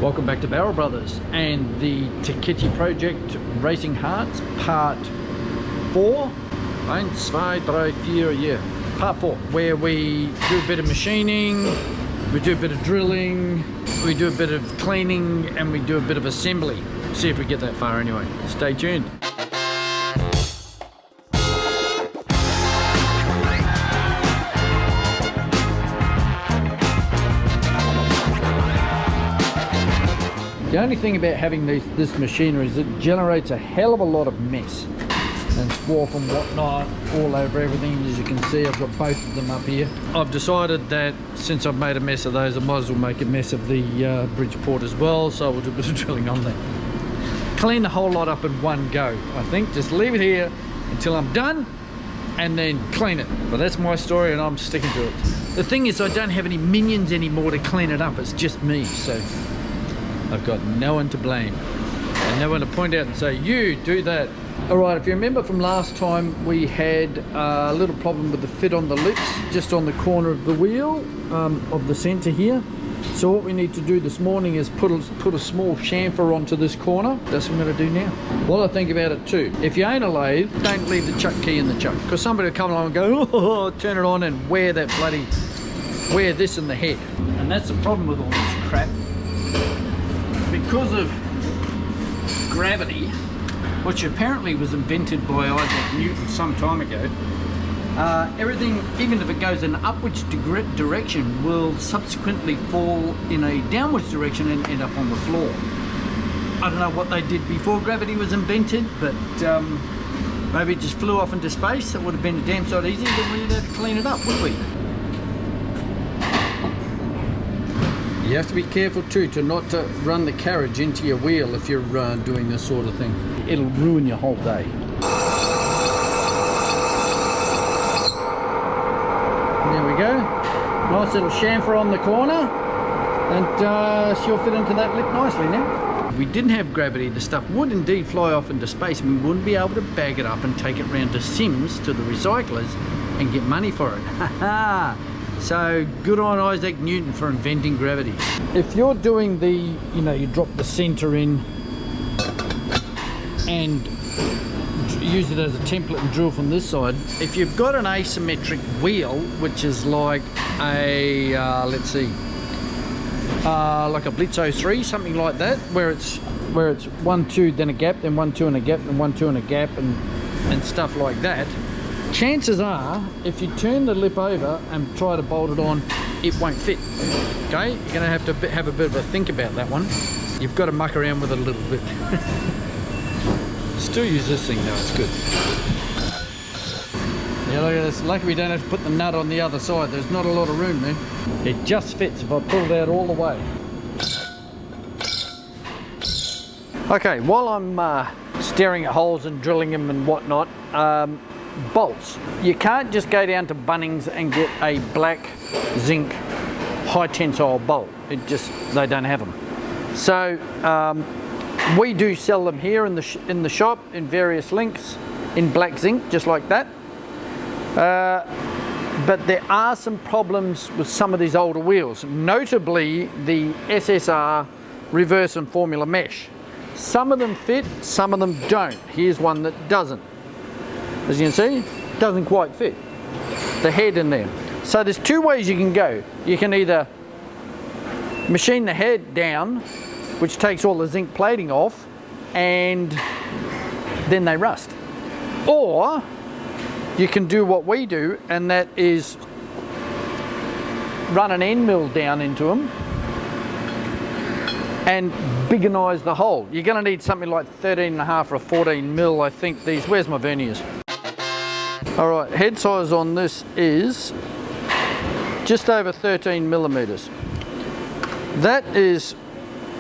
Welcome back to Barrel Brothers and the Takiti Project Racing Harts Part 4. 1, 2, 3, 4, yeah. Part 4, where we do a bit of machining, we do a bit of drilling, we do a bit of cleaning, and we do a bit of assembly. See if we get that far anyway. Stay tuned. The only thing about having this machinery is it generates a hell of a lot of mess and swarf and whatnot all over everything. As you can see, I've got both of them up here. I've decided that since I've made a mess of those, I might as well make a mess of the Bridgeport as well, so we'll do a bit of drilling on that. Clean the whole lot up in one go, I think. Just leave it here until I'm done and then clean it. But that's my story and I'm sticking to it. The thing is, I don't have any minions anymore to clean it up. It's just me, so I've got no one to blame and no one to point out and say, you do that. All right, if you remember from last time, we had a little problem with the fit on the lips just on the corner of the wheel of the center here. So what we need to do this morning is put a small chamfer onto this corner. That's what I'm going to do now. While I think about it too, if you own a lathe, don't leave the chuck key in the chuck, because somebody will come along and go, oh, turn it on and wear this in the head. And that's the problem with all this crap. Because of gravity, which apparently was invented by Isaac Newton some time ago, everything, even if it goes in an upwards direction, will subsequently fall in a downwards direction and end up on the floor. I don't know what they did before gravity was invented, but maybe it just flew off into space. It would have been a damn sight easier, then we'd have to clean it up, would we? You have to be careful too to not to run the carriage into your wheel if you're doing this sort of thing. It'll ruin your whole day. There we go. Nice little chamfer on the corner, and she'll fit into that lip nicely now. If we didn't have gravity, the stuff would indeed fly off into space and we wouldn't be able to bag it up and take it round to Sims, to the recyclers, and get money for it. Ha-ha! So good on Isaac Newton for inventing gravity. If you're doing the, you drop the center in and use it as a template and drill from this side. If you've got an asymmetric wheel, which is like a, let's see, like a Blitz 03, something like that, where it's 1, 2, then a gap, then 1, 2 and a gap, then 1, 2 and a gap, and stuff like that. Chances are, if you turn the lip over and try to bolt it on, it won't fit. Okay, you're going to have to have a bit of a think about that one. You've got to muck around with it a little bit. Still use this thing though, it's good. Yeah, look at this. Lucky we don't have to put the nut on the other side. There's not a lot of room there. It just fits if I pull it out all the way. Okay, while I'm staring at holes and drilling them and whatnot, bolts. You can't just go down to Bunnings and get a black zinc high tensile bolt. They don't have them. So we do sell them here in the shop in various lengths in black zinc, just like that. But there are some problems with some of these older wheels, notably the SSR reverse and formula mesh. Some of them fit, some of them don't. Here's one that doesn't. As you can see, it doesn't quite fit the head in there. So there's two ways you can go. You can either machine the head down, which takes all the zinc plating off, and then they rust. Or you can do what we do, and that is run an end mill down into them and bigginize the hole. You're going to need something like 13.5 or 14 mil, I think. Where's my verniers? All right, head size on this is just over 13 millimeters. That is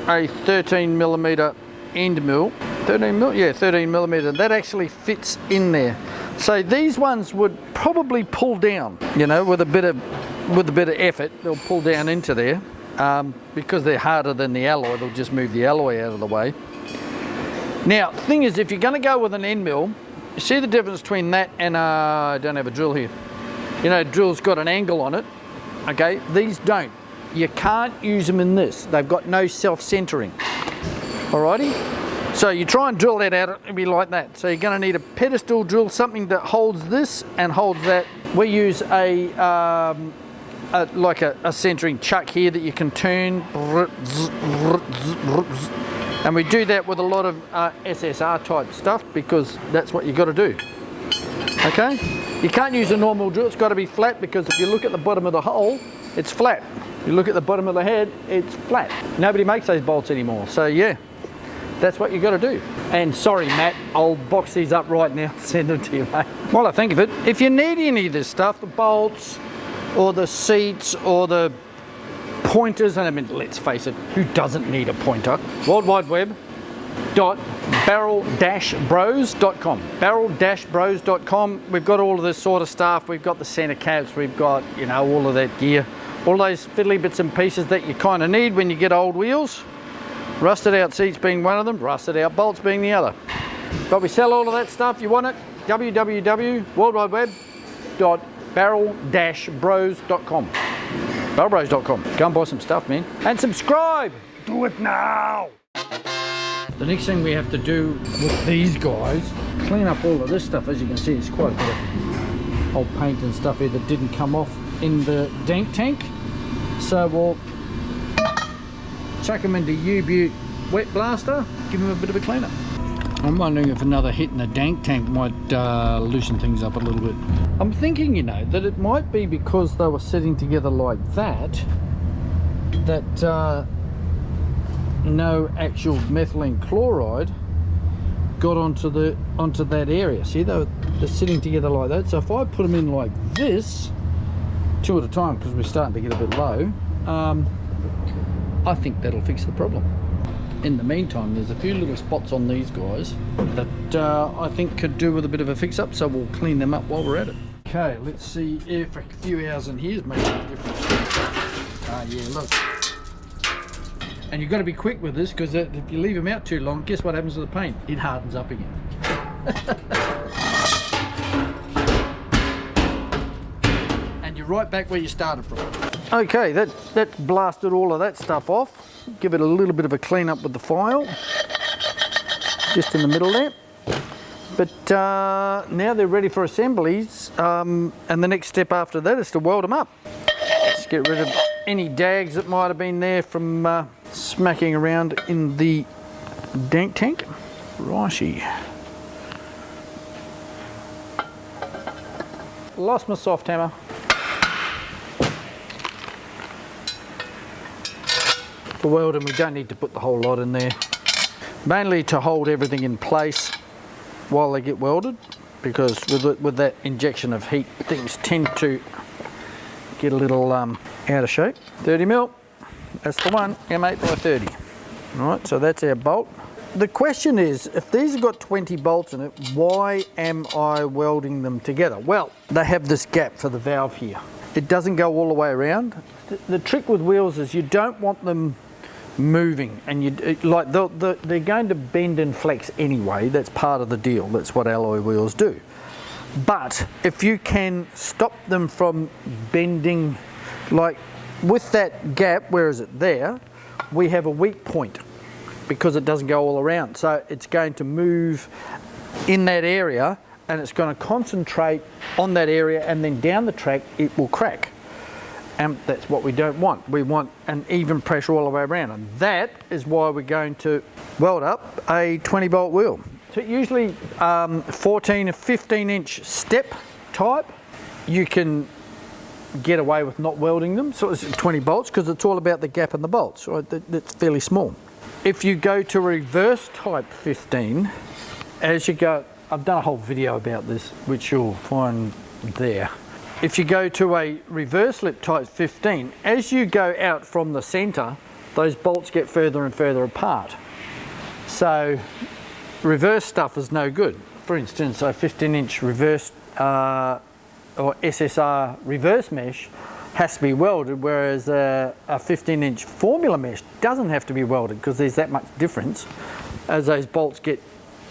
a 13 millimeter end mill. 13 mil? Yeah, 13 millimeter. That actually fits in there. So these ones would probably pull down, with a bit of effort, they'll pull down into there. Because they're harder than the alloy, they'll just move the alloy out of the way. Now, the thing is, if you're going to go with an end mill, you see the difference between that and I don't have a drill here. Drill's got an angle on it. Okay, these don't. You can't use them in this. They've got no self-centering. Alrighty? So you try and drill that out, it'll be like that. So you're going to need a pedestal drill, something that holds this and holds that. We use like a centering chuck here that you can turn, and we do that with a lot of SSR type stuff because that's what you got to do. Okay, you can't use a normal drill, it's got to be flat, because if you look at the bottom of the hole, it's flat. You look at the bottom of the head, it's flat. Nobody makes those bolts anymore, so yeah, that's what you got to do. And sorry Matt, I'll box these up right now, send them to you mate. While I think of it, if you need any of this stuff, the bolts or the seats or the pointers, and I mean, let's face it, who doesn't need a pointer? World Wide Web barrel-bros.com. barrel-bros.com. We've got all of this sort of stuff. We've got the center caps, we've got, you know, all of that gear, all those fiddly bits and pieces that you kind of need when you get old wheels. Rusted out seats being one of them, rusted out bolts being the other. But we sell all of that stuff. You want it? www.worldwideweb.barrel-bros.com. barrelbros.com. Go and buy some stuff, man. And subscribe! Do it now! The next thing we have to do with these guys, clean up all of this stuff. As you can see, it's quite a bit of old paint and stuff here that didn't come off in the dank tank. So we'll chuck them into U-Butte wet blaster, give them a bit of a cleanup. I'm wondering if another hit in the dank tank might loosen things up a little bit. I'm thinking, you know, that it might be because they were sitting together like that, that no actual methylene chloride got onto that area. See, they're sitting together like that. So if I put them in like this, two at a time, because we're starting to get a bit low, I think that'll fix the problem. In the meantime, there's a few little spots on these guys that I think could do with a bit of a fix-up, so we'll clean them up while we're at it. Okay, let's see if a few hours in here is making a difference. Yeah, look. And you've got to be quick with this, because if you leave them out too long, guess what happens to the paint? It hardens up again. And you're right back where you started from. Okay, that's blasted all of that stuff off. Give it a little bit of a clean up with the file, just in the middle there. But now they're ready for assemblies, and the next step after that is to weld them up. Just get rid of any dags that might have been there from smacking around in the dank tank. Righty. Lost my soft hammer. For welding, we don't need to put the whole lot in there, mainly to hold everything in place while they get welded, because with that injection of heat, things tend to get a little out of shape. 30mm, that's the one, M8 by 30. All right, so that's our bolt. The question is, if these have got 20 bolts in it, why am I welding them together? Well, they have this gap for the valve here. It doesn't go all the way around. The trick with wheels is you don't want them moving, and they're going to bend and flex anyway. That's part of the deal. That's what alloy wheels do. But if you can stop them from bending, like with that gap, where is it there, we have a weak point because it doesn't go all around. So it's going to move in that area, and it's going to concentrate on that area, and then down the track it will crack. And that's what we don't want. We want an even pressure all the way around, and that is why we're going to weld up a 20 bolt wheel. So usually 14 or 15 inch step type, you can get away with not welding them. So it's 20 bolts, because it's all about the gap in the bolts, right? That's fairly small. If you go to reverse type 15, as you go, I've done a whole video about this, which you'll find there. If you go to a reverse lip type 15, as you go out from the center, those bolts get further and further apart. So reverse stuff is no good. For instance, a 15-inch reverse or SSR reverse mesh has to be welded, whereas a 15-inch formula mesh doesn't have to be welded, because there's that much difference. As those bolts get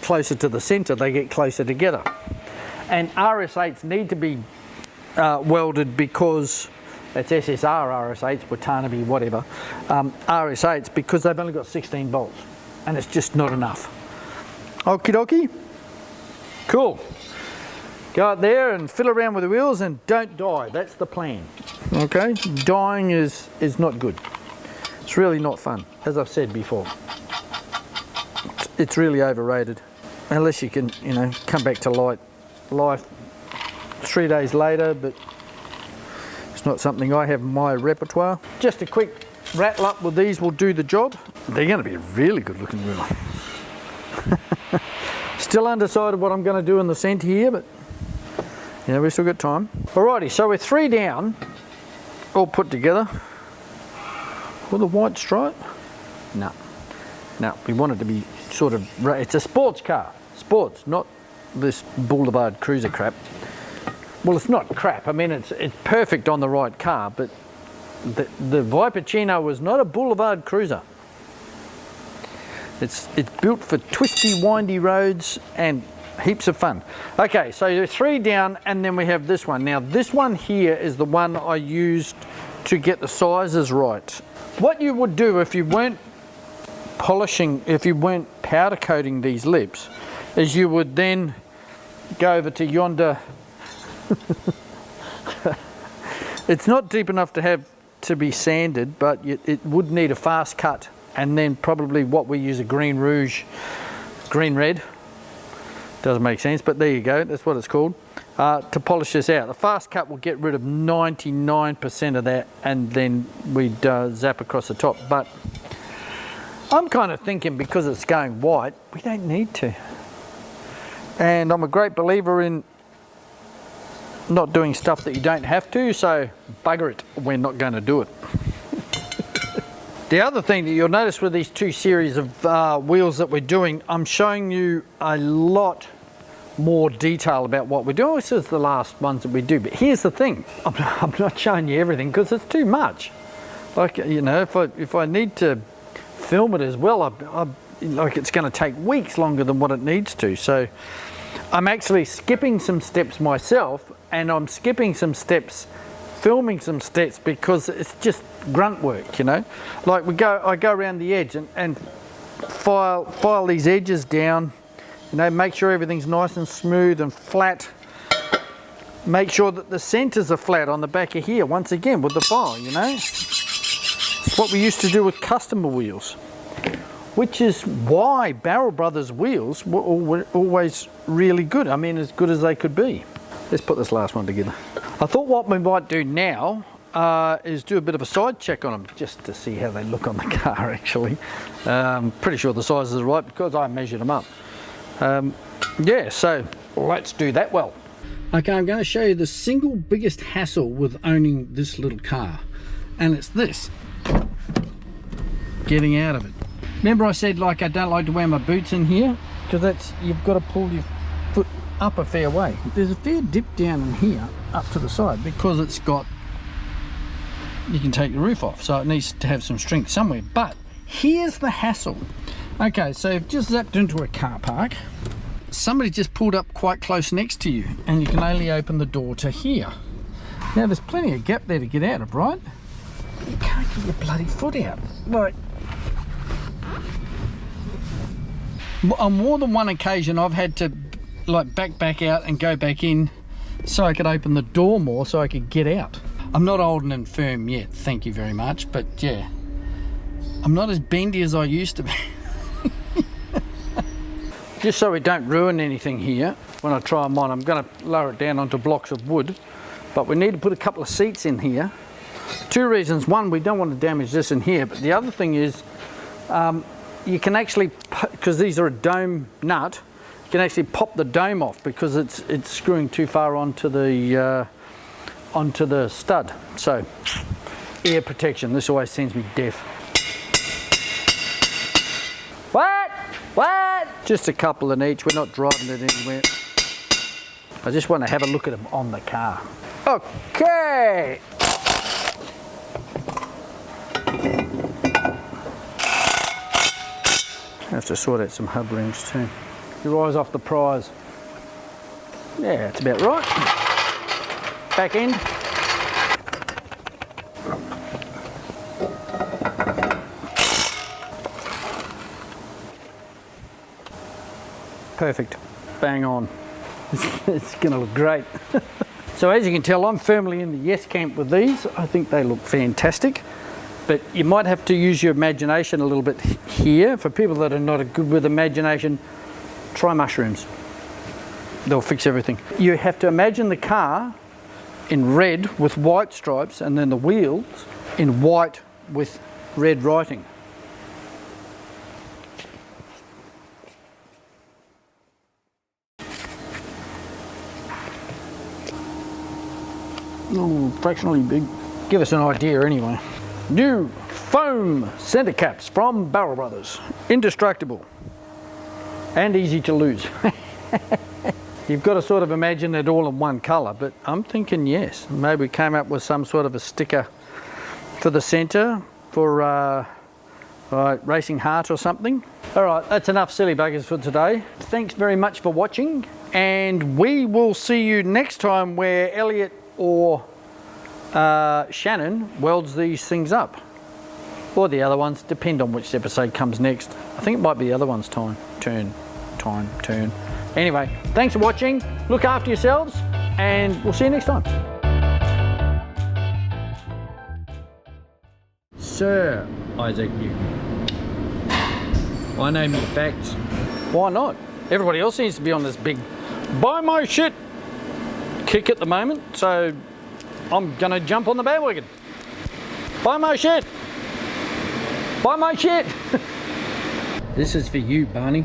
closer to the center, they get closer together. And RS8s need to be welded, because it's SSR RS8s, Watanabe, whatever, RS8s, because they've only got 16 volts and it's just not enough. Okie dokie. Cool. Go out there and fiddle around with the wheels and don't die. That's the plan. Okay? Dying is not good. It's really not fun, as I've said before. It's really overrated. Unless you can, you know, come back to life 3 days later, but it's not something I have in my repertoire. Just a quick rattle up with these will do the job. They're going to be a really good looking wheel. Still undecided what I'm going to do in the centre here, but yeah, we've still got time. Alrighty, so we're 3 down, all put together. With a white stripe? No, we want it to be sort of, it's a sports car. Sports, not this boulevard cruiser crap. Well, it's not crap. I mean, it's perfect on the right car, but the Vipercino was not a boulevard cruiser. It's built for twisty, windy roads and heaps of fun. Okay, so you're 3 down, and then we have this one. Now, this one here is the one I used to get the sizes right. What you would do if you weren't polishing, if you weren't powder coating these lips, is you would then go over to yonder. It's not deep enough to be sanded, but it would need a fast cut, and then probably what we use, a green rouge, green red. Doesn't make sense, but there you go, that's what it's called, to polish this out. The fast cut will get rid of 99% of that, and then we'd zap across the top. But I'm kind of thinking, because it's going white, we don't need to. And I'm a great believer in not doing stuff that you don't have to, so bugger it, we're not going to do it. The other thing that you'll notice with these 2 series of wheels that we're doing, I'm showing you a lot more detail about what we're doing. This is the last ones that we do, but here's the thing, I'm not showing you everything because it's too much. Like, you know, if I need to film it as well, like, it's going to take weeks longer than what it needs to. So I'm actually skipping some steps myself, and I'm skipping some steps, filming some steps, because it's just grunt work, you know. Like I go around the edge and file these edges down, you know, make sure everything's nice and smooth and flat. Make sure that the centers are flat on the back of here, once again with the file, you know. It's what we used to do with customer wheels, which is why Barrel Brothers wheels were always really good. I mean, as good as they could be. Let's put this last one together. I thought what we might do now is do a bit of a side check on them, just to see how they look on the car, actually. Pretty sure the sizes are right because I measured them up. Yeah, so let's do that. Well, okay, I'm going to show you the single biggest hassle with owning this little car, and it's this: getting out of it. Remember I said, like, I don't like to wear my boots in here, because you've got to pull your foot up a fair way. There's a fair dip down in here up to the side, because it's got, you can take the roof off, so it needs to have some strength somewhere. But here's the hassle. Okay, so you've just zapped into a car park, somebody just pulled up quite close next to you, and you can only open the door to here. Now there's plenty of gap there to get out of, right? You can't get your bloody foot out. Like, on more than one occasion I've had to, like, back out and go back in so I could open the door more so I could get out. I'm not old and infirm yet, thank you very much, but yeah, I'm not as bendy as I used to be. Just so we don't ruin anything here when I try them on, I'm going to lower it down onto blocks of wood, but we need to put a couple of seats in here. 2 reasons. One, we don't want to damage this in here, but the other thing is, you can actually, because these are a dome nut, you can actually pop the dome off because it's screwing too far onto the stud. So, ear protection. This always sends me deaf. What? Just a couple in each. We're not driving it anywhere. I just want to have a look at them on the car. Okay. I have to sort out some hub rings too. Your eyes off the prize. Yeah, that's about right. Back end. Perfect. Bang on. It's going to look great. So as you can tell, I'm firmly in the yes camp with these. I think they look fantastic. But you might have to use your imagination a little bit here. For people that are not good with imagination, try mushrooms. They'll fix everything. You have to imagine the car in red with white stripes, and then the wheels in white with red writing. Oh, fractionally big. Give us an idea anyway. New foam center caps from Barrel Brothers. Indestructible and easy to lose. You've got to sort of imagine it all in one colour, but I'm thinking yes. Maybe we came up with some sort of a sticker for the centre for racing Harts or something. All right, that's enough silly buggers for today. Thanks very much for watching, and we will see you next time where Elliot or Shannon welds these things up, or the other ones, depend on which episode comes next. I think it might be the other one's turn. Anyway, thanks for watching, look after yourselves, and we'll see you next time. Sir Isaac Newton, I name you facts. Why not? Everybody else seems to be on this big buy my shit kick at the moment, so I'm gonna jump on the bandwagon. Buy my shit! Buy my shit! This is for you, Barney.